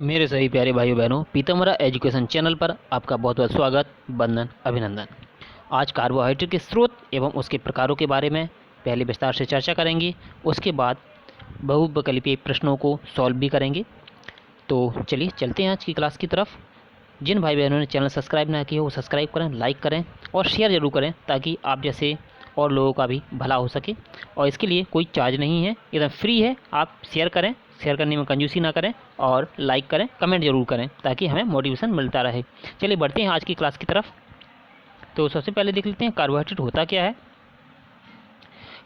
मेरे सभी प्यारे भाइयों बहनों, पीताम्बरा एजुकेशन चैनल पर आपका बहुत बहुत स्वागत, वंदन, अभिनंदन। आज कार्बोहाइड्रेट के स्रोत एवं उसके प्रकारों के बारे में पहले विस्तार से चर्चा करेंगे। उसके बाद बहुविकल्पीय प्रश्नों को सॉल्व भी करेंगे। तो चलिए चलते हैं आज की क्लास की तरफ। जिन भाई बहनों ने चैनल सब्सक्राइब ना किया वो सब्सक्राइब करें, लाइक करें और शेयर ज़रूर करें ताकि आप जैसे और लोगों का भी भला हो सके। और इसके लिए कोई चार्ज नहीं है, एकदम फ्री है। आप शेयर करें, शेयर करने में कंजूसी ना करें और लाइक करें, कमेंट जरूर करें ताकि हमें मोटिवेशन मिलता रहे। चलिए बढ़ते हैं आज की क्लास की तरफ। तो सबसे पहले देख लेते हैं कार्बोहाइड्रेट होता क्या है।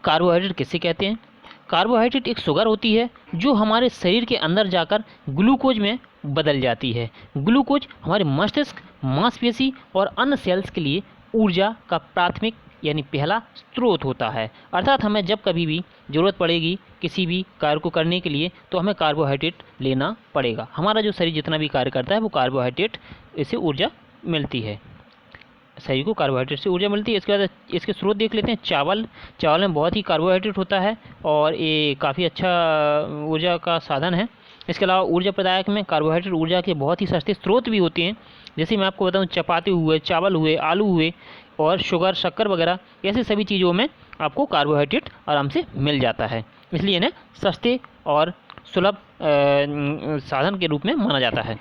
कार्बोहाइड्रेट किससे कहते हैं? कार्बोहाइड्रेट एक शुगर होती है जो हमारे शरीर के अंदर जाकर ग्लूकोज में बदल जाती है। ग्लूकोज हमारे मस्तिष्क, मांसपेशी और अन्य सेल्स के लिए ऊर्जा का प्राथमिक यानी पहला स्रोत होता है। अर्थात हमें जब कभी भी ज़रूरत पड़ेगी किसी भी कार्य को करने के लिए तो हमें कार्बोहाइड्रेट लेना पड़ेगा। हमारा जो शरीर जितना भी कार्य करता है वो कार्बोहाइड्रेट से ऊर्जा मिलती है। शरीर को कार्बोहाइड्रेट से ऊर्जा मिलती है। इसके बाद इसके स्रोत देख लेते हैं। चावल में बहुत ही कार्बोहाइड्रेट होता है और ये काफ़ी अच्छा ऊर्जा का साधन है। इसके अलावा ऊर्जा प्रदायक में कार्बोहाइड्रेट ऊर्जा के बहुत ही सस्ते स्रोत भी होते हैं। जैसे मैं आपको बताऊं, चपाती हुए, चावल हुए, आलू हुए और शुगर, शक्कर वगैरह, ऐसे सभी चीज़ों में आपको कार्बोहाइड्रेट आराम से मिल जाता है। इसलिए इन्हें सस्ते और सुलभ साधन के रूप में माना जाता है।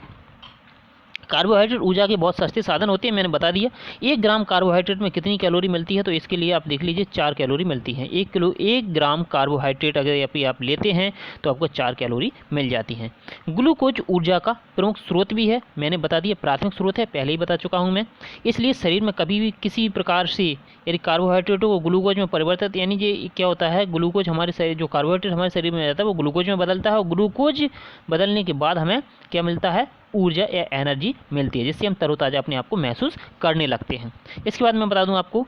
कार्बोहाइड्रेट ऊर्जा के बहुत सस्ते साधन होते हैं, मैंने बता दिया। 1 ग्राम कार्बोहाइड्रेट में कितनी कैलोरी मिलती है? तो इसके लिए आप देख लीजिए 4 कैलोरी मिलती है। 1 ग्राम कार्बोहाइड्रेट अगर आप लेते हैं तो आपको 4 कैलोरी मिल जाती हैं। ग्लूकोज ऊर्जा का प्रमुख स्रोत भी है, मैंने बता दिया, प्राथमिक स्रोत है, पहले ही बता चुका हूँ मैं। इसलिए शरीर में कभी भी किसी प्रकार से यदि कार्बोहाइड्रेटों को ग्लूकोज में परिवर्तित, यानी ये क्या होता है, ग्लूकोज हमारे शरीर, जो कार्बोहाइड्रेट हमारे शरीर में जाता है वो ग्लूकोज में बदलता है और ग्लूकोज बदलने के बाद हमें क्या मिलता है? ऊर्जा या एनर्जी मिलती है, जिससे हम तरोताज़ा अपने आप को महसूस करने लगते हैं। इसके बाद मैं बता दूं आपको,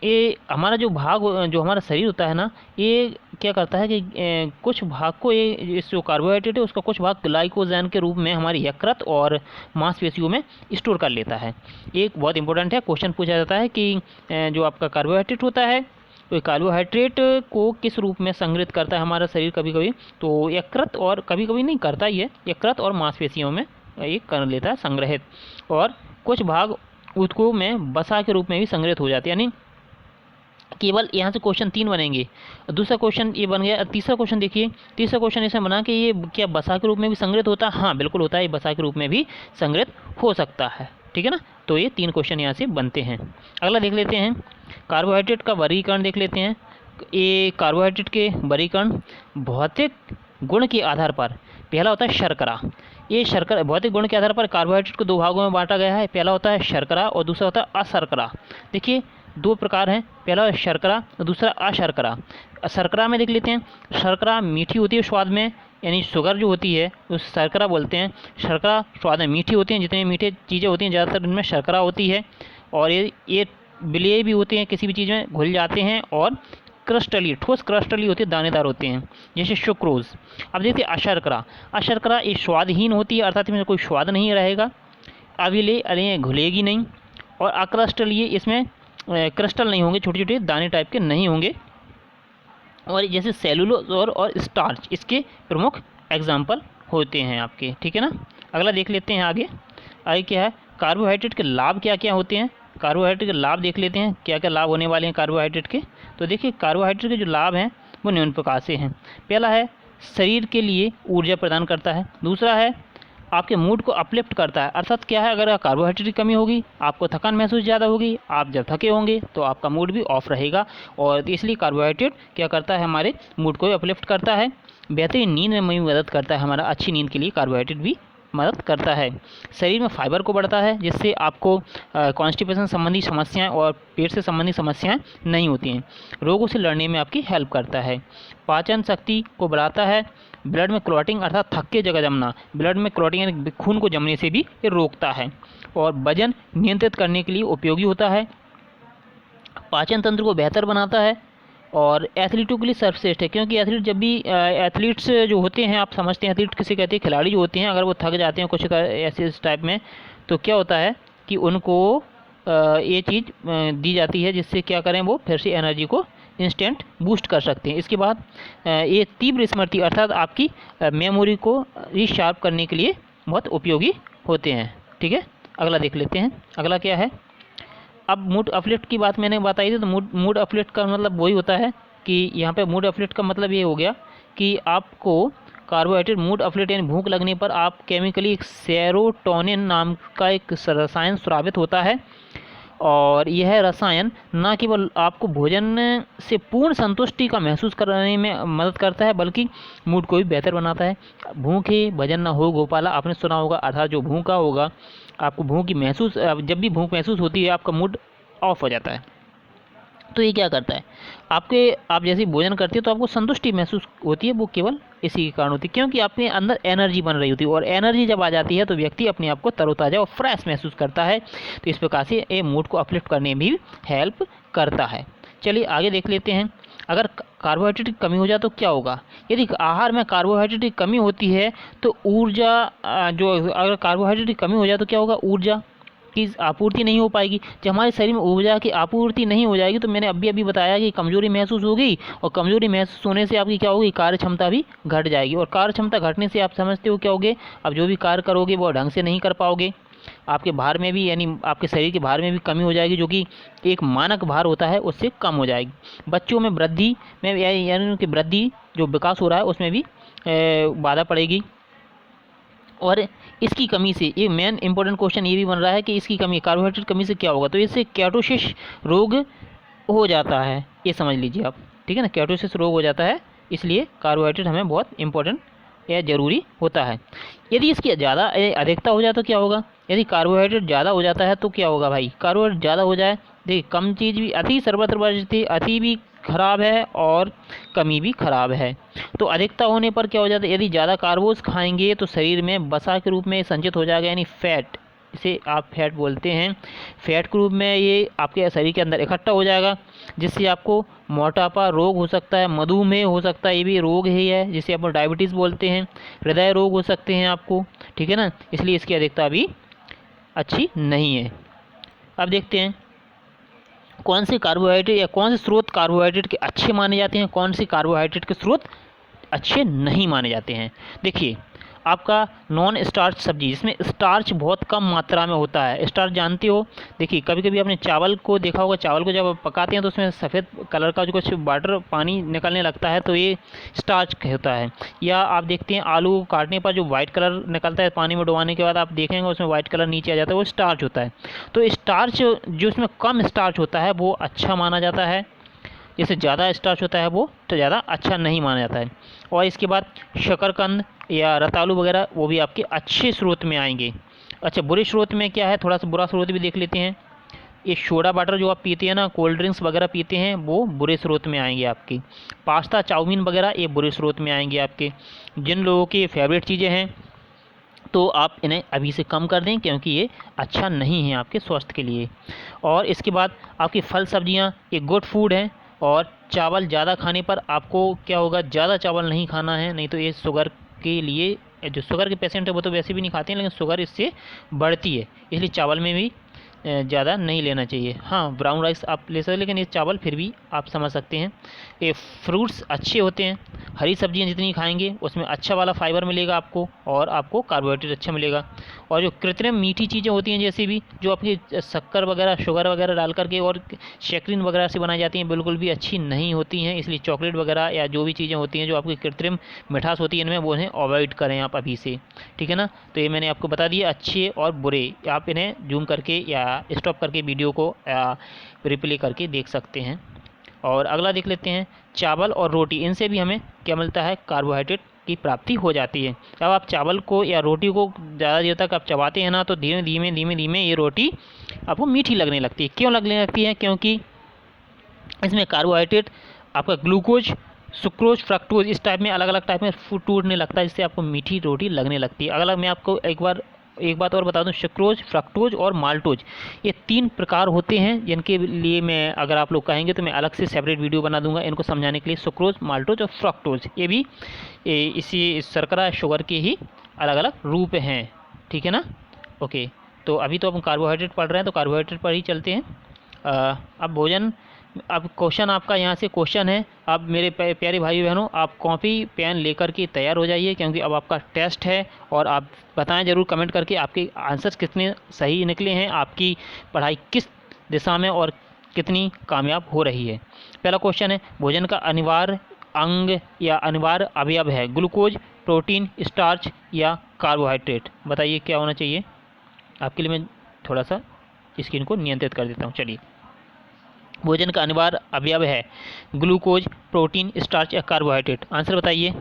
ये हमारा जो हमारा शरीर होता है ना, ये क्या करता है कि कुछ भाग को, ये इस जो कार्बोहाइड्रेट है उसका कुछ भाग ग्लाइकोजन के रूप में हमारी यकृत और मांसपेशियों में स्टोर कर लेता है। एक बहुत इंपॉर्टेंट है, क्वेश्चन पूछा जाता है कि जो आपका कार्बोहाइड्रेट होता है तो कार्बोहाइड्रेट को किस रूप में संग्रहित करता है हमारा शरीर? कभी कभी तो यकृत, और कभी कभी नहीं करता ही है, यकृत और मांसपेशियों में ये कर लेता है संग्रहित, और कुछ भाग उसको में वसा के रूप में भी संग्रहित हो जाते हैं। यानी केवल यहाँ से क्वेश्चन 3 बनेंगे। दूसरा क्वेश्चन ये बन गया। तीसरा क्वेश्चन देखिए, तीसरा क्वेश्चन ऐसे बना कि ये क्या वसा के रूप में भी संग्रहित होता है? हाँ बिल्कुल होता है, ये वसा के रूप में भी संग्रहित हो सकता है। ठीक है ना, तो ये 3 क्वेश्चन यहाँ से बनते हैं। अगला देख लेते हैं, कार्बोहाइड्रेट का वर्गीकरण देख लेते हैं। ये कार्बोहाइड्रेट के वर्गीकरण भौतिक गुण के आधार पर, पहला होता है शर्करा। ये शर्करा, भौतिक गुण के आधार पर कार्बोहाइड्रेट को 2 भागों में बांटा गया है। पहला होता है शर्करा और दूसरा होता है अशर्करा। देखिए 2 प्रकार हैं, पहला शर्करा और दूसरा अशर्करा। शर्करा में देख लेते हैं, शर्करा मीठी होती है स्वाद में, यानी शुगर जो होती है उस शर्करा बोलते हैं। शर्करा स्वाद में मीठी होती हैं, जितनी मीठी चीज़ें होती हैं ज़्यादातर इनमें शर्करा होती है। और ये विलेय भी होते हैं, किसी भी चीज़ में घुल जाते हैं। और क्रस्टली, ठोस क्रस्टली होती है, दानेदार होते हैं, जैसे सुक्रोज। अब देखिए अशर्करा, अशर्करा ये स्वादहीन होती है, अर्थात इसमें कोई स्वाद नहीं रहेगा, अविलेय, अरे घुलेगी नहीं। और अक्रस्टलीय, इसमें क्रिस्टल नहीं होंगे, छोटे छोटे दाने टाइप के नहीं होंगे। और जैसे सेलुलोज और स्टार्च इसके प्रमुख एग्जाम्पल होते हैं आपके। ठीक है ना, अगला देख लेते हैं आगे। आगे क्या है, कार्बोहाइड्रेट के लाभ क्या क्या होते हैं? कार्बोहाइड्रेट के लाभ देख लेते हैं, क्या क्या लाभ होने वाले हैं कार्बोहाइड्रेट के। तो देखिए कार्बोहाइड्रेट के जो लाभ हैं वो निम्न प्रकार से हैं। पहला है शरीर के लिए ऊर्जा प्रदान करता है। दूसरा है आपके मूड को अपलिफ्ट करता है। अर्थात क्या है, अगर कार्बोहाइड्रेट की कमी होगी आपको थकान महसूस ज़्यादा होगी, आप जब थके होंगे तो आपका मूड भी ऑफ रहेगा, और इसलिए कार्बोहाइड्रेट क्या करता है, हमारे मूड को अपलिफ्ट करता है। बेहतरीन नींद में भी मदद करता है, हमारा अच्छी नींद के लिए कार्बोहाइड्रेट भी मदद करता है। शरीर में फाइबर को बढ़ता है, जिससे आपको कॉन्स्टिपेशन संबंधी समस्याएं और पेट से संबंधी समस्याएं नहीं होती हैं। रोगों से लड़ने में आपकी हेल्प करता है। पाचन शक्ति को बढ़ाता है। ब्लड में क्लॉटिंग, अर्थात थक के जगह जमना, ब्लड में क्लॉटिंग यानी खून को जमने से भी ये रोकता है। और वजन नियंत्रित करने के लिए उपयोगी होता है। पाचन तंत्र को बेहतर बनाता है और एथलीटों के लिए सर्वश्रेष्ठ है, क्योंकि एथलीट जब भी एथलीट्स जो होते हैं, आप समझते हैं एथलीट किसे कहते हैं, खिलाड़ी जो होते हैं, अगर वो थक जाते हैं कुछ ऐसे इस टाइप में, तो क्या होता है कि उनको ये चीज़ दी जाती है जिससे क्या करें, वो फिर से एनर्जी को इंस्टेंट बूस्ट कर सकते हैं। इसके बाद ये तीव्र स्मृति अर्थात आपकी मेमोरी को रीशार्प करने के लिए बहुत उपयोगी होते हैं। ठीक है, अगला देख लेते हैं। अगला क्या है, अब मूड अपलिफ्ट की बात मैंने बताई थी, तो मूड अपलिफ्ट का मतलब वही होता है कि यहाँ पे मूड अपलिफ्ट का मतलब ये हो गया कि आपको कार्बोहाइड्रेट मूड अपलिफ्ट यानी भूख लगने पर आप केमिकली एक सेरोटोनिन नाम का एक रसायन स्रावित होता है, और यह रसायन न केवल आपको भोजन से पूर्ण संतुष्टि का महसूस करने में मदद करता है बल्कि मूड को भी बेहतर बनाता है। भूखे भजन न हो गोपाला आपने सुना होगा, अर्थात जो भूखा होगा आपको भूख की महसूस, जब भी भूख महसूस होती है आपका मूड ऑफ हो जाता है। तो ये क्या करता है, आप जैसे भोजन करते हो तो आपको संतुष्टि महसूस होती है, वो केवल इसी के कारण होती है क्योंकि आपके अंदर एनर्जी बन रही होती है, और एनर्जी जब आ जाती है तो व्यक्ति अपने आप को तरोताज़ा और फ्रेश महसूस करता है। तो इस प्रकार से ये मूड को अपलिफ्ट करने में भी हेल्प करता है। चलिए आगे देख लेते हैं। अगर कार्बोहाइड्रेट की कमी हो जाए तो क्या होगा, यदि आहार में कार्बोहाइड्रेट की कमी होती है तो ऊर्जा अगर कार्बोहाइड्रेट की कमी हो जाए तो क्या होगा, ऊर्जा की आपूर्ति नहीं हो पाएगी। जब हमारे शरीर में ऊर्जा की आपूर्ति नहीं हो जाएगी तो मैंने अभी बताया कि कमजोरी महसूस होगी, और कमजोरी महसूस होने से आपकी क्या होगी, कार्य क्षमता भी घट जाएगी, और कार्य क्षमता घटने से आप समझते हो क्या होगे, अब जो भी कार्य करोगे वो ढंग से नहीं कर पाओगे। आपके भार में भी यानी आपके शरीर के भार में भी कमी हो जाएगी, जो कि एक मानक भार होता है उससे कम हो जाएगी। बच्चों में वृद्धि में यानी उनकी वृद्धि जो विकास हो रहा है उसमें भी बाधा पड़ेगी। और इसकी कमी से ये मेन इंपॉर्टेंट क्वेश्चन ये भी बन रहा है कि इसकी कमी कार्बोहाइड्रेट कमी से क्या होगा, तो इससे केटोसिस रोग हो जाता है, ये समझ लीजिए आप। ठीक है ना, केटोसिस रोग हो जाता है, इसलिए कार्बोहाइड्रेट हमें बहुत इंपॉर्टेंट या ज़रूरी होता है। यदि इसकी ज़्यादा अधिकता हो जाए तो क्या होगा, यदि कार्बोहाइड्रेट ज़्यादा हो जाता है तो क्या होगा भाई, कार्बोहाइड्रेट ज़्यादा हो जाए, देखिए कम चीज़ भी अति सर्वत्र वर्जित, अति भी खराब है और कमी भी खराब है। तो अधिकता होने पर क्या हो जाता है, यदि ज़्यादा कार्बोज खाएंगे तो शरीर में वसा के रूप में संचित हो जाएगा, यानी फैट, इसे आप फैट बोलते हैं, फैट के रूप में ये आपके शरीर के अंदर इकट्ठा हो जाएगा, जिससे आपको मोटापा रोग हो सकता है, मधुमेह हो सकता है, ये भी रोग ही है जिसे आप डायबिटीज़ बोलते हैं, हृदय रोग हो सकते हैं आपको। ठीक है ना, इसलिए इसकी अधिकता भी अच्छी नहीं है। अब देखते हैं कौन से कार्बोहाइड्रेट या कौन से स्रोत कार्बोहाइड्रेट के अच्छे माने जाते हैं, कौन से कार्बोहाइड्रेट के स्रोत अच्छे नहीं माने जाते हैं। देखिए आपका नॉन स्टार्च सब्जी जिसमें स्टार्च बहुत कम मात्रा में होता है, स्टार्च जानते हो, देखिए कभी कभी आपने चावल को देखा होगा, चावल को जब आप पकाते हैं तो उसमें सफ़ेद कलर का जो कुछ वाटर पानी निकलने लगता है तो ये स्टार्च होता है। या आप देखते हैं आलू काटने पर जो वाइट कलर निकलता है पानी में डुबाने के बाद, आप देखेंगे उसमें वाइट कलर नीचे आ जाता है, वो स्टार्च होता है। तो स्टार्च जो इसमें कम स्टार्च होता है वो अच्छा माना जाता है, जैसे ज़्यादा स्टार्च होता है वो तो ज़्यादा अच्छा नहीं माना जाता है। और इसके बाद शकरकंद या रतालू वगैरह वो भी आपके अच्छे स्रोत में आएंगे। अच्छा, बुरे स्रोत में क्या है, थोड़ा सा बुरा स्रोत भी देख लेते हैं। ये सोडा वाटर जो आप पीते हैं ना, कोल्ड ड्रिंक्स वगैरह पीते हैं, वो बुरे स्रोत में आएंगे आपके। पास्ता चाउमीन वगैरह ये बुरे स्रोत में आएंगे आपके। जिन लोगों की फेवरेट चीज़ें हैं तो आप इन्हें अभी से कम कर दें क्योंकि ये अच्छा नहीं है आपके स्वास्थ्य के लिए। और इसके बाद आपकी फल सब्जियां ये गुड फूड हैं, और चावल ज़्यादा खाने पर आपको क्या होगा, ज़्यादा चावल नहीं खाना है, नहीं तो ये शुगर के लिए, जो शुगर के पेशेंट है वो तो वैसे भी नहीं खाते हैं, लेकिन शुगर इससे बढ़ती है, इसलिए चावल में भी ज़्यादा नहीं लेना चाहिए। हाँ, ब्राउन राइस आप ले सकते हैं, लेकिन ये चावल फिर भी आप समझ सकते हैं। ये फ्रूट्स अच्छे होते हैं, हरी सब्जियां जितनी खाएंगे उसमें अच्छा वाला फाइबर मिलेगा आपको, और आपको कार्बोहाइड्रेट अच्छा मिलेगा। और जो कृत्रिम मीठी चीज़ें होती हैं, जैसे भी जो आपकी शक्कर वगैरह शुगर वगैरह डाल करके और शैक्रीन वगैरह से बनाई जाती हैं, बिल्कुल भी अच्छी नहीं होती हैं। इसलिए चॉकलेट वगैरह या जो भी चीज़ें होती हैं जो आपकी कृत्रिम मिठास होती है, इनमें वो इन्हें अवॉइड करें आप अभी से। ठीक है ना, तो ये मैंने आपको बता दिया अच्छे और बुरे, आप इन्हें जूम करके या स्टॉप करके वीडियो को रिप्ले करके देख सकते हैं। और अगला देख लेते हैं, चावल और रोटी, इनसे भी हमें क्या मिलता है, कार्बोहाइड्रेट की प्राप्ति हो जाती है। अब आप चावल को या रोटी को ज़्यादा देर तक आप चबाते हैं ना, तो धीमे धीमे ये रोटी आपको मीठी लगने लगती है। क्यों लगने लगती है, क्योंकि इसमें कार्बोहाइड्रेट आपका ग्लूकोज, सुक्रोज, फ्रक्टोज इस टाइप में अलग अलग टाइप में फूड टूटने लगता है, जिससे आपको मीठी रोटी लगने लगती है। अगला मैं आपको एक बात और बता दूं, सुक्रोज, फ्रक्टोज और माल्टोज ये 3 प्रकार होते हैं, जिनके लिए मैं अगर आप लोग कहेंगे तो मैं अलग से सेपरेट वीडियो बना दूंगा इनको समझाने के लिए। सुक्रोज, माल्टोज और फ्रक्टोज ये भी इसी शर्करा शुगर के ही अलग अलग रूप हैं। ठीक है ना, ओके। तो अभी तो हम कार्बोहाइड्रेट पढ़ रहे हैं, तो कार्बोहाइड्रेट पर ही चलते हैं। अब भोजन अब क्वेश्चन आपका यहाँ से क्वेश्चन है, अब मेरे प्यारे भाई बहनों आप कॉपी पेन लेकर के तैयार हो जाइए, क्योंकि अब आपका टेस्ट है। और आप बताएं ज़रूर कमेंट करके आपके आंसर्स कितने सही निकले हैं, आपकी पढ़ाई किस दिशा में और कितनी कामयाब हो रही है। पहला क्वेश्चन है, भोजन का अनिवार्य अंग या अनिवार्य अवयव है ग्लूकोज, प्रोटीन, स्टार्च या कार्बोहाइड्रेट। बताइए क्या होना चाहिए। आपके लिए मैं थोड़ा सा स्क्रीन को नियंत्रित कर देता हूँ। चलिए, भोजन का अनिवार्य अवयव है ग्लूकोज, प्रोटीन, स्टार्च या कार्बोहाइड्रेट। आंसर बताइए।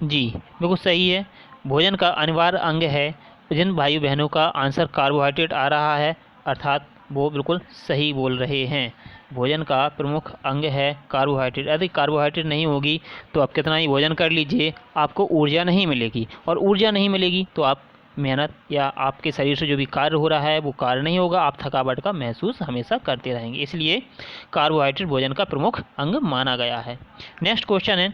जी बिल्कुल सही है, भोजन का अनिवार्य अंग है। जिन भाई बहनों का आंसर कार्बोहाइड्रेट आ रहा है, अर्थात वो बिल्कुल सही बोल रहे हैं। भोजन का प्रमुख अंग है कार्बोहाइड्रेट। यदि कार्बोहाइड्रेट नहीं होगी तो आप कितना ही भोजन कर लीजिए, आपको ऊर्जा नहीं मिलेगी, और ऊर्जा नहीं मिलेगी तो आप मेहनत या आपके शरीर से जो भी कार्य हो रहा है वो कार्य नहीं होगा, आप थकावट का महसूस हमेशा करते रहेंगे। इसलिए कार्बोहाइड्रेट भोजन का प्रमुख अंग माना गया है। नेक्स्ट क्वेश्चन है,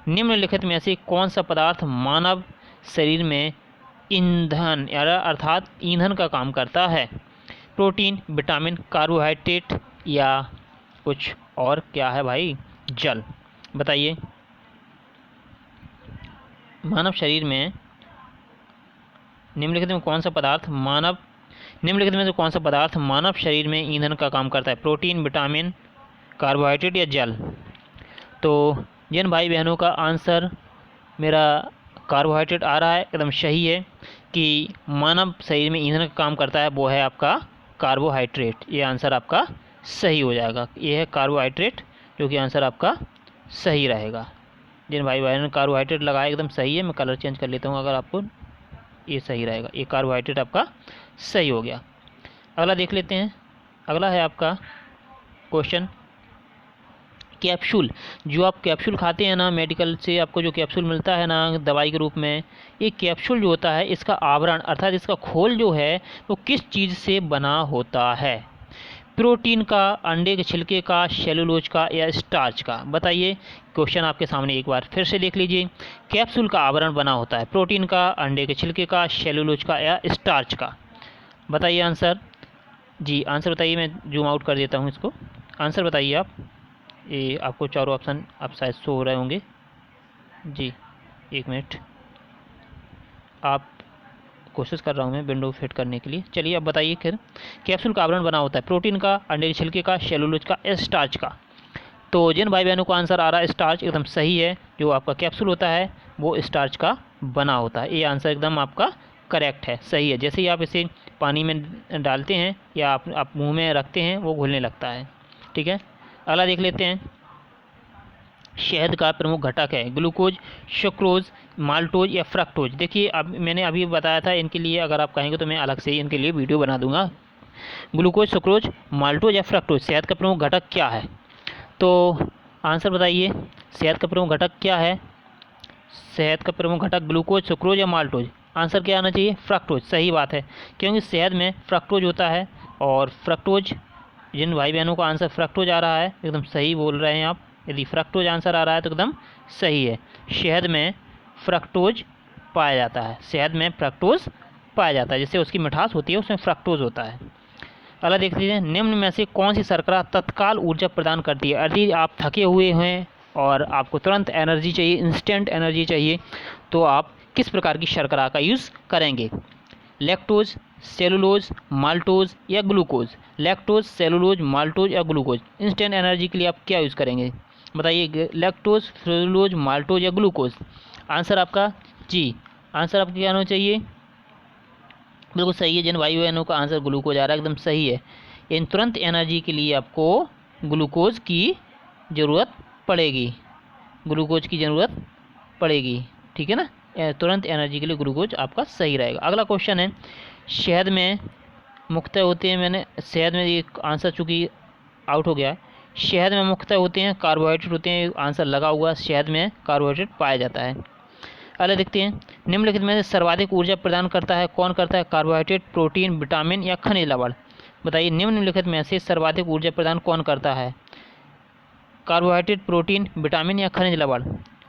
निम्नलिखित में से कौन सा पदार्थ मानव शरीर में ईंधन अर्थात ईंधन का काम करता है। प्रोटीन, विटामिन, कार्बोहाइड्रेट या कुछ और क्या है भाई, जल। बताइए। मानव शरीर में निम्नलिखित में कौन सा पदार्थ निम्नलिखित में से कौन सा पदार्थ मानव शरीर में ईंधन का काम करता है। प्रोटीन, विटामिन, कार्बोहाइड्रेट या जल। तो जिन भाई बहनों का आंसर मेरा कार्बोहाइड्रेट आ रहा है, एकदम सही है कि मानव शरीर में ईंधन का काम करता है, वो है आपका कार्बोहाइड्रेट। ये आंसर आपका सही हो जाएगा, ये है कार्बोहाइड्रेट, जो कि आंसर आपका सही रहेगा। जिन भाई बहनों ने कार्बोहाइड्रेट लगाया एकदम सही है। मैं कलर चेंज कर लेता हूँ, अगर आपको ये सही रहेगा, ये कार्बोहाइड्रेट आपका सही हो गया। अगला देख लेते हैं। अगला है आपका क्वेश्चन, कैप्सूल। जो आप कैप्सूल खाते हैं ना, मेडिकल से आपको जो कैप्सूल मिलता है ना दवाई के रूप में, ये कैप्सूल जो होता है इसका आवरण अर्थात इसका खोल जो है वो किस चीज़ से बना होता है। प्रोटीन का, अंडे के छिलके का, सेलुलोज का या स्टार्च का। बताइए। क्वेश्चन आपके सामने एक बार फिर से देख लीजिए। कैप्सूल का आवरण बना होता है प्रोटीन का, अंडे के छिलके का, सेलुलोज का या स्टार्च का। बताइए आंसर। जी आंसर बताइए, मैं जूम आउट कर देता हूँ इसको। आंसर बताइए आप। ये आपको चारों ऑप्शन आप शायद शो हो रहे होंगे। जी एक मिनट, आप कोशिश कर रहा हूँ मैं विंडो फिट करने के लिए। चलिए अब बताइए फिर। कैप्सूल का आवरण बना होता है प्रोटीन का, अंडे के छिलके का, सेलुलोज का, स्टार्च का। तो जिन भाई बहनों को आंसर आ रहा है स्टार्च, एकदम सही है। जो आपका कैप्सूल होता है वो स्टार्च का बना होता है। ये आंसर एकदम आपका करेक्ट है, सही है। जैसे ही आप इसे पानी में डालते हैं या आप मुँह में रखते हैं वो घुलने लगता है। ठीक है, अगला देख लेते हैं। शहद का प्रमुख घटक है ग्लूकोज, सुक्रोज, माल्टोज या फ्रक्टोज। देखिए अब मैंने अभी बताया था, इनके लिए अगर आप कहेंगे तो मैं अलग से इनके लिए वीडियो बना दूंगा। ग्लूकोज, सुक्रोज, माल्टोज या फ्रक्टोज, शहद का प्रमुख घटक क्या है। तो आंसर बताइए, शहद का प्रमुख घटक क्या है। शहद का प्रमुख घटक ग्लूकोज, सुक्रोज या माल्टोज। आंसर क्या आना चाहिए, फ्रक्टोज। सही बात है, क्योंकि शहद में फ्रक्टोज होता है, और फ्रक्टोज, जिन भाई बहनों का आंसर फ्रक्टोज आ रहा है एकदम सही बोल रहे हैं आप। यदि फ्रक्टोज आंसर आ रहा है तो एकदम सही है। शहद में फ्रक्टोज पाया जाता है, शहद में फ्रक्टोज पाया जाता है, जिससे उसकी मिठास होती है उसमें फ्रक्टोज होता है। अगला देख लीजिए, निम्न में से कौन सी शर्करा तत्काल ऊर्जा प्रदान करती है। यदि आप थके हुए हैं और आपको तुरंत एनर्जी चाहिए, इंस्टेंट एनर्जी चाहिए, तो आप किस प्रकार की शर्करा का यूज़ करेंगे। लैक्टोज, सेलुलोज, माल्टोज या ग्लूकोज। लैक्टोज, सेलुलोज, माल्टोज या ग्लूकोज। इंस्टेंट एनर्जी के लिए आप क्या यूज़ करेंगे। बताइए, लैक्टोज, सेलुलोज, माल्टोज या ग्लूकोज। आंसर आपका, जी आंसर आपका क्या होना चाहिए, बिल्कुल सही है। जिन भाई बहनों का आंसर ग्लूकोज आ रहा है एकदम सही है। इन तुरंत एनर्जी के लिए आपको ग्लूकोज की ज़रूरत पड़ेगी, ग्लूकोज की ज़रूरत पड़ेगी। ठीक है ना, तुरंत एनर्जी के लिए ग्लूकोज आपका सही रहेगा। अगला क्वेश्चन है, शहद में मुख्यतः होते हैं, मैंने शहद में ये आंसर चूँकि आउट हो गया है। शहद में मुख्यतः होते हैं कार्बोहाइड्रेट होते हैं, आंसर लगा हुआ, शहद में कार्बोहाइड्रेट पाया जाता है। अगला देखते हैं, निम्नलिखित में से सर्वाधिक ऊर्जा प्रदान करता है कौन करता है। कार्बोहाइड्रेट, प्रोटीन, विटामिन या खनिज लवण। बताइए, निम्नलिखित में से सर्वाधिक ऊर्जा प्रदान कौन करता है। कार्बोहाइड्रेट, प्रोटीन, विटामिन या खनिज लवण।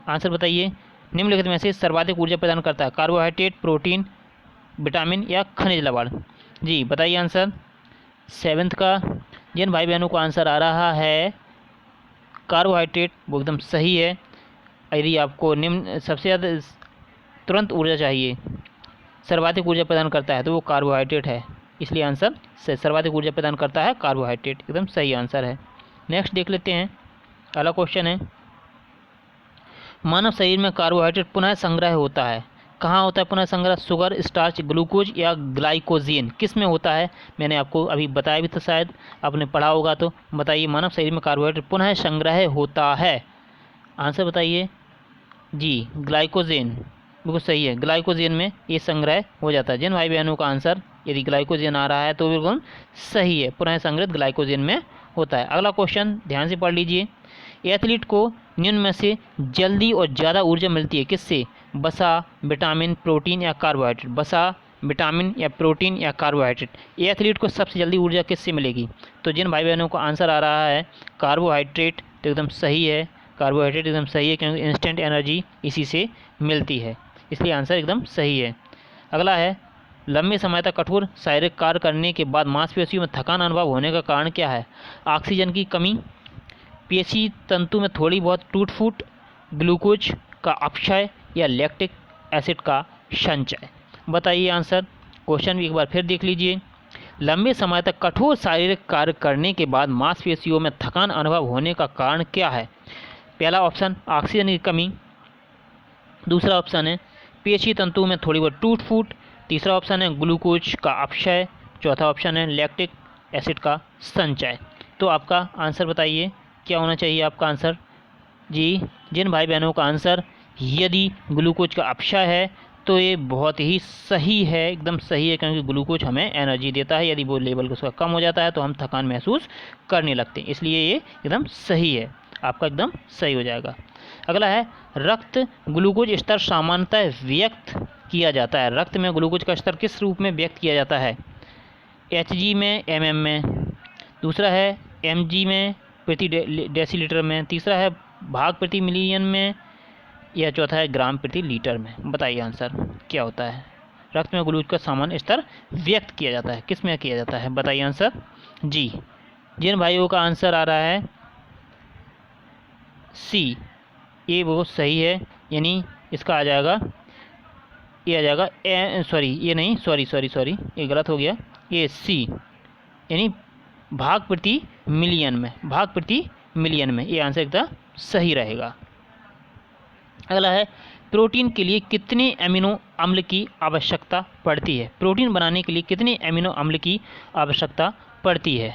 आंसर बताइए, निम्नलिखित में से सर्वाधिक ऊर्जा प्रदान करता है कार्बोहाइड्रेट, प्रोटीन, विटामिन या खनिज लवण। जी बताइए आंसर। सेवन्थ का जिन भाई बहनों को आंसर आ रहा है कार्बोहाइड्रेट, वो एकदम सही है। यदि आपको निम्न सबसे ज़्यादा तुरंत ऊर्जा चाहिए, सर्वाधिक ऊर्जा प्रदान करता है, तो वो कार्बोहाइड्रेट है। इसलिए आंसर सर्वाधिक ऊर्जा प्रदान करता है कार्बोहाइड्रेट, एकदम सही आंसर है। नेक्स्ट देख लेते हैं, अगला क्वेश्चन है, मानव शरीर में कार्बोहाइड्रेट पुनः संग्रह होता है, कहाँ होता है पुनः संग्रह? शुगर, स्टार्च, ग्लूकोज या ग्लाइकोजेन, किस में होता है? मैंने आपको अभी बताया भी था, शायद आपने पढ़ा होगा। तो बताइए, मानव शरीर में कार्बोहाइड्रेट पुनः संग्रह होता है, आंसर बताइए। जी, ग्लाइकोजेन, बिल्कुल सही है, ग्लाइकोजेन में ये संग्रह हो जाता है। जिन भाई बहनों का आंसर यदि ग्लाइकोजेन आ रहा है तो बिल्कुल सही है, पुनः संग्रहित ग्लाइकोजेन में होता है। अगला क्वेश्चन ध्यान से पढ़ लीजिए, एथलीट को निम्न में से जल्दी और ज़्यादा ऊर्जा मिलती है किससे? वसा, विटामिन, प्रोटीन या कार्बोहाइड्रेट? वसा, विटामिन या प्रोटीन या कार्बोहाइड्रेट? एथलीट को सबसे जल्दी ऊर्जा किससे मिलेगी? तो जिन भाई बहनों को आंसर आ रहा है कार्बोहाइड्रेट, तो एकदम सही है, कार्बोहाइड्रेट एकदम सही है, क्योंकि इंस्टेंट एनर्जी इसी से मिलती है, इसलिए आंसर एकदम सही है। अगला है, लंबे समय तक कठोर शारीरिक कार्य करने के बाद मांसपेशियों में थकान अनुभव होने का कारण क्या है? ऑक्सीजन की कमी, पेशी तंतु में थोड़ी बहुत टूट फूट, ग्लूकोज का अपक्षय या लैक्टिक एसिड का संचय? बताइए आंसर। क्वेश्चन भी एक बार फिर देख लीजिए, लंबे समय तक कठोर शारीरिक कार्य करने के बाद मांसपेशियों में थकान अनुभव होने का कारण क्या है? पहला ऑप्शन ऑक्सीजन की कमी, दूसरा ऑप्शन है पेशी तंतु में थोड़ी बहुत टूट फूट, तीसरा ऑप्शन है ग्लूकोज का अपक्षय, चौथा ऑप्शन है लैक्टिक एसिड का संचय। तो आपका आंसर बताइए, क्या होना चाहिए आपका आंसर? जी, जिन भाई बहनों का आंसर यदि ग्लूकोज का अपक्षय है तो ये बहुत ही सही है, एकदम सही है, क्योंकि ग्लूकोज हमें एनर्जी देता है। यदि वो लेवल उसका कम हो जाता है तो हम थकान महसूस करने लगते हैं, इसलिए ये एकदम सही है, आपका एकदम सही हो जाएगा। अगला है, रक्त ग्लूकोज स्तर सामान्यतः व्यक्त किया जाता है, रक्त में ग्लूकोज का स्तर किस रूप में व्यक्त किया जाता है? Hg में, mm में, दूसरा है mg में प्रति डेसीलीटर में, तीसरा है भाग प्रति मिलियन में, या चौथा है ग्राम प्रति लीटर में? बताइए आंसर क्या होता है। रक्त में ग्लूकोज का सामान्य स्तर व्यक्त किया जाता है, किस में किया जाता है? बताइए आंसर। जी, जिन भाइयों का आंसर आ रहा है सी, ये वो सही है, यानी इसका आ जाएगा, ये आ जाएगा सॉरी ये नहीं, सॉरी ये गलत हो गया, ये सी, यानी भाग प्रति मिलियन में, भाग प्रति मिलियन में, ये आंसर एकदम सही रहेगा। अगला है, प्रोटीन के लिए कितने अमीनो अम्ल की आवश्यकता पड़ती है? प्रोटीन बनाने के लिए कितने अमीनो अम्ल की आवश्यकता पड़ती है?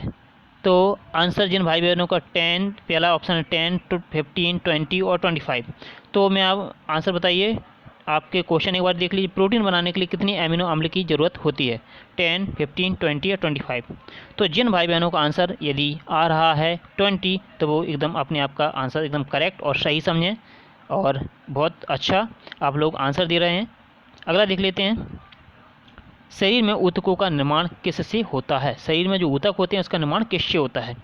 तो आंसर जिन भाई बहनों का 10, पहला ऑप्शन है 10 to 15, 20 और 25। तो मैं आप आंसर बताइए, आपके क्वेश्चन एक बार देख लीजिए, प्रोटीन बनाने के लिए कितनी अमीनो अम्ल की ज़रूरत होती है? 10, 15, 20 या 25? तो जिन भाई बहनों का आंसर यदि आ रहा है 20, तो वो एकदम अपने आप का आंसर एकदम करेक्ट और सही समझें, और बहुत अच्छा आप लोग आंसर दे रहे हैं। अगला देख लेते हैं, शरीर में ऊतकों का निर्माण किससे होता है? शरीर में जो ऊतक होते हैं उसका निर्माण किससे होता है?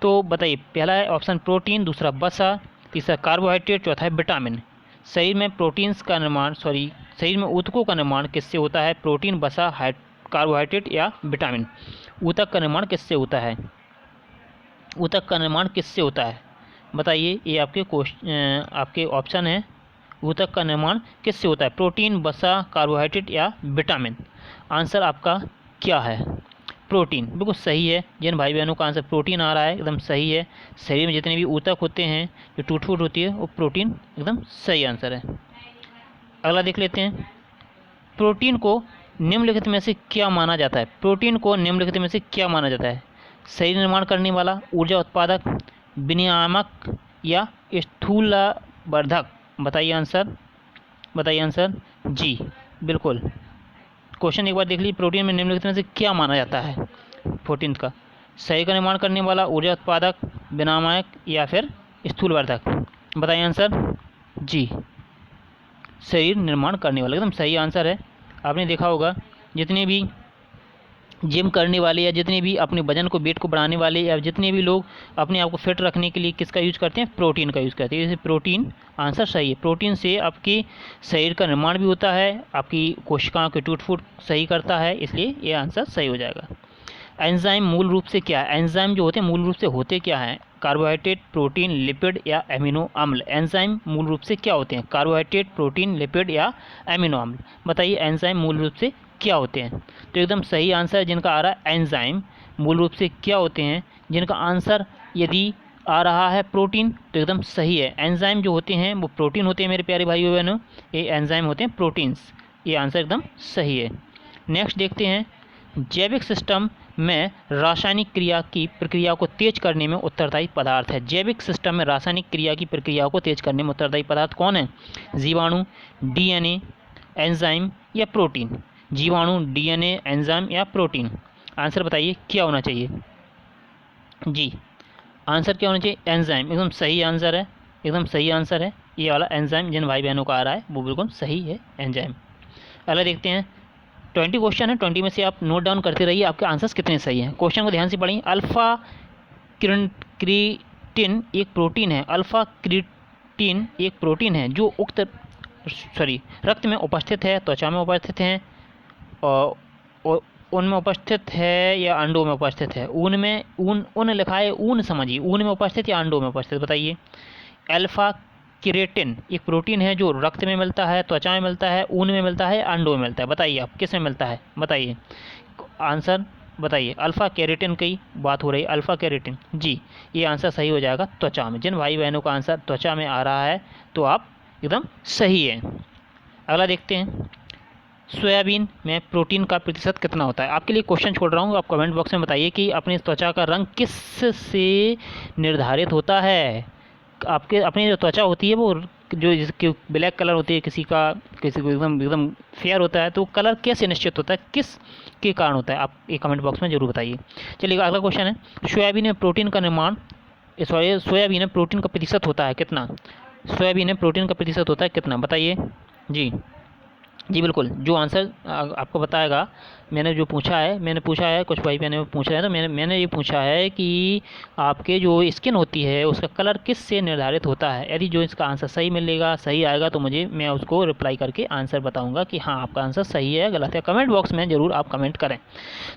तो बताइए, पहला है ऑप्शन प्रोटीन, दूसरा वसा, तीसरा कार्बोहाइड्रेट, चौथा है विटामिन। शरीर में प्रोटीन्स का निर्माण, शरीर में ऊतकों का निर्माण किससे होता है? प्रोटीन, वसा, कार्बोहाइड्रेट या विटामिन? ऊतक का निर्माण किससे होता है? ऊतक का निर्माण किससे होता है? बताइए, ये आपके ऑप्शन है, ऊतक का निर्माण किससे होता है? प्रोटीन, वसा, कार्बोहाइड्रेट या विटामिन? आंसर आपका क्या है? प्रोटीन, बिल्कुल सही है। जिन भाई बहनों का आंसर प्रोटीन आ रहा है एकदम सही है। शरीर में जितने भी ऊतक होते हैं, जो टूट फूट होती है, वो प्रोटीन, एकदम सही आंसर है। अगला देख लेते हैं, प्रोटीन को निम्नलिखित में से क्या माना जाता है? प्रोटीन को निम्नलिखित में से क्या माना जाता है? शरीर निर्माण करने वाला, ऊर्जा उत्पादक, विनियामक या स्थूलवर्धक? बताइए आंसर, बताइए आंसर। जी, बिल्कुल, क्वेश्चन एक बार देख लीजिए, प्रोटीन में निम्नलिखित में से क्या माना जाता है? प्रोटीन का शरीर का निर्माण करने वाला, ऊर्जा उत्पादक, विनियामक या फिर स्थूलवर्धक? बताइए आंसर। जी, शरीर निर्माण करने वाला, एकदम सही आंसर है। आपने देखा होगा, जितने भी जिम करने वाले या जितने भी अपने वजन को, वेट को बढ़ाने वाले, या जितने भी लोग अपने आप को फिट रखने के लिए किसका यूज करते हैं? प्रोटीन का यूज़ करते हैं। जैसे प्रोटीन, आंसर सही है। प्रोटीन से आपके शरीर का निर्माण भी होता है, आपकी कोशिकाओं के टूट फूट सही करता है, इसलिए ये आंसर सही हो जाएगा। एंजाइम मूल रूप से क्या है? एंजाइम जो होते हैं मूल रूप से होते क्या हैं? कार्बोहाइड्रेट, प्रोटीन, लिपिड या एमिनो अम्ल। एंजाइम मूल रूप से क्या होते हैं? कार्बोहाइड्रेट, प्रोटीन, लिपिड या एमिनो अम्ल। बताइए एंजाइम मूल रूप से क्या होते हैं? तो एकदम सही आंसर है जिनका आ रहा है एंजाइम मूल रूप से क्या होते हैं, जिनका आंसर यदि आ रहा है प्रोटीन, तो एकदम सही है। एंजाइम जो होते हैं वो प्रोटीन होते हैं मेरे प्यारे भाइयों बहनों, ये एंजाइम होते हैं प्रोटीन्स। ये आंसर एकदम सही है। नेक्स्ट देखते हैं, जैविक सिस्टम में रासायनिक क्रिया की प्रक्रिया को तेज करने में उत्तरदायी पदार्थ है। जैविक सिस्टम में रासायनिक क्रिया की प्रक्रिया को तेज करने में उत्तरदायी पदार्थ कौन है? जीवाणु, डीएनए, एंजाइम या प्रोटीन। जीवाणु, डीएनए, एंजाइम या प्रोटीन। आंसर बताइए क्या होना चाहिए? जी आंसर क्या होना चाहिए? एंजाइम। एकदम सही आंसर है, एकदम सही आंसर है ये वाला एंजाइम जिन भाई बहनों का आ रहा है वो बिल्कुल सही है एंजाइम। अगला देखते हैं, 20 क्वेश्चन है, 20 में से आप नोट डाउन करते रहिए आपके आंसर्स कितने सही हैं। क्वेश्चन को ध्यान से पढ़िए। अल्फा क्रिएटिन एक प्रोटीन है। अल्फा क्रिएटिन एक प्रोटीन है जो रक्त में उपस्थित है, त्वचा में उपस्थित है और उनमें उपस्थित है या अंडों में उपस्थित है? ऊन में, ऊन लिखा है, ऊन समझिए, ऊन में उपस्थित या अंडों में उपस्थित? बताइए। अल्फा क्रिएटिन एक प्रोटीन है जो रक्त में मिलता है, त्वचा में मिलता है, ऊन में मिलता है, अंडों में मिलता है? बताइए आप किस में मिलता है? बताइए आंसर बताइए। अल्फा केराटिन की बात हो रही है, अल्फा केराटिन। जी ये आंसर सही हो जाएगा त्वचा में। जिन भाई बहनों का आंसर त्वचा में आ रहा है तो आप एकदम सही है। अगला देखते हैं, सोयाबीन में प्रोटीन का प्रतिशत कितना होता है? आपके लिए क्वेश्चन छोड़ रहा हूँ, आप कमेंट बॉक्स में बताइए कि अपनी त्वचा का रंग किस से निर्धारित होता है? आपके अपनी जो त्वचा होती है वो जो जिसकी ब्लैक कलर होती है, किसी को एकदम एकदम फेयर होता है, तो कलर कैसे निश्चित होता है, किस के कारण होता है? आप ये कमेंट बॉक्स में जरूर बताइए। चलिए अगला क्वेश्चन है, सोयाबीन में प्रोटीन का निर्माण सोयाबीन में प्रोटीन का प्रतिशत होता है कितना? सोयाबीन में प्रोटीन का प्रतिशत होता है कितना? बताइए। जी बिल्कुल, जो आंसर आपको बताएगा, मैंने पूछा है, कुछ भाई मैंने पूछ रहे हैं, तो मैंने ये पूछा है कि आपके जो स्किन होती है उसका कलर किस से निर्धारित होता है? यदि जो इसका आंसर सही आएगा तो मैं उसको रिप्लाई करके आंसर बताऊंगा कि हाँ आपका आंसर सही है गलत है। कमेंट बॉक्स में ज़रूर आप कमेंट करें।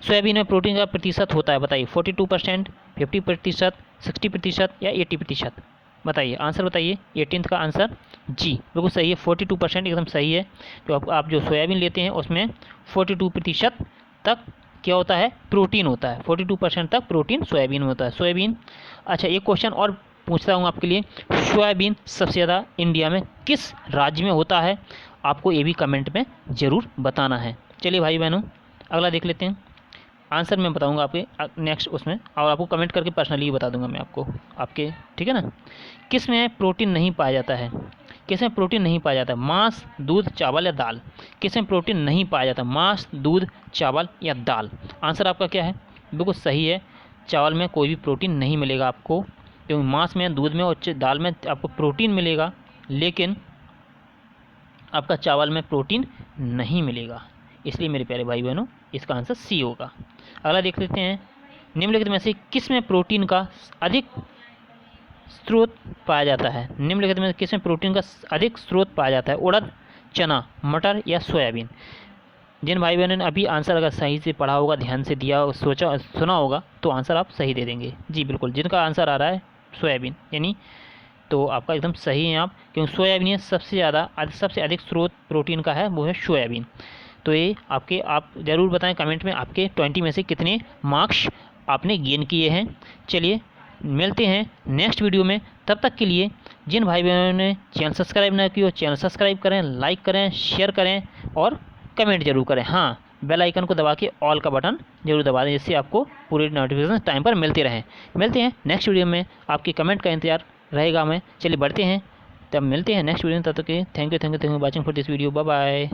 सोयाबीन में प्रोटीन का प्रतिशत होता है, बताइए। 42%, 50%, 60% या 80%? बताइए आंसर बताइए। 18th का आंसर जी बिल्कुल सही है, 42% एकदम सही है। जो आप जो सोयाबीन लेते हैं उसमें 42% तक क्या होता है? प्रोटीन होता है। 42% तक प्रोटीन सोयाबीन में होता है। सोयाबीन, अच्छा एक क्वेश्चन और पूछता हूँ आपके लिए, सोयाबीन सबसे ज़्यादा इंडिया में किस राज्य में होता है? आपको ये भी कमेंट में ज़रूर बताना है। चलिए भाई बहनों अगला देख लेते हैं। आंसर मैं बताऊंगा आपके नेक्स्ट उसमें, और आपको कमेंट करके पर्सनली बता दूंगा मैं आपके, ठीक है ना। किस में प्रोटीन नहीं पाया जाता है? किस में प्रोटीन नहीं पाया जाता है? मांस, दूध, चावल या दाल? किस में प्रोटीन नहीं पाया जाता? मांस, दूध, चावल या दाल? आंसर आपका क्या है? बिल्कुल सही है, चावल में कोई भी प्रोटीन नहीं मिलेगा आपको, क्योंकि मांस में, दूध में और दाल में आपको प्रोटीन मिलेगा, लेकिन आपका चावल में प्रोटीन नहीं मिलेगा। इसलिए मेरे प्यारे भाई बहनों इसका आंसर सी होगा। अगला देख लेते हैं, निम्नलिखित में से किस में प्रोटीन का अधिक स्रोत पाया जाता है? निम्नलिखित में किस में प्रोटीन का अधिक स्रोत पाया जाता है? उड़द, चना, मटर या सोयाबीन? जिन भाई बहनों ने अभी आंसर अगर सही से पढ़ा होगा, ध्यान से दिया, सुना होगा, तो आंसर आप सही दे देंगे। जी बिल्कुल, जिनका आंसर आ रहा है सोयाबीन, यानी तो आपका एकदम सही है आप, क्योंकि सोयाबीन सबसे अधिक स्रोत प्रोटीन का है, वो है सोयाबीन। तो ये आप ज़रूर बताएं कमेंट में आपके 20 में से कितने मार्क्स आपने गेन किए हैं। चलिए मिलते हैं नेक्स्ट वीडियो में, तब तक के लिए जिन भाई बहनों ने चैनल सब्सक्राइब ना किया चैनल सब्सक्राइब करें, लाइक करें, शेयर करें और कमेंट जरूर करें। हाँ, बेल आइकन को दबा के ऑल का बटन जरूर दबा दें, जिससे आपको पूरी नोटिफिकेशन टाइम पर मिलते रहें। मिलते हैं नेक्स्ट वीडियो में, आपकी कमेंट का इंतजार रहेगा हमें। चलिए बढ़ते हैं, तब मिलते हैं नेक्स्ट वीडियो में, तब तक के thank you watching for this video. Bye bye.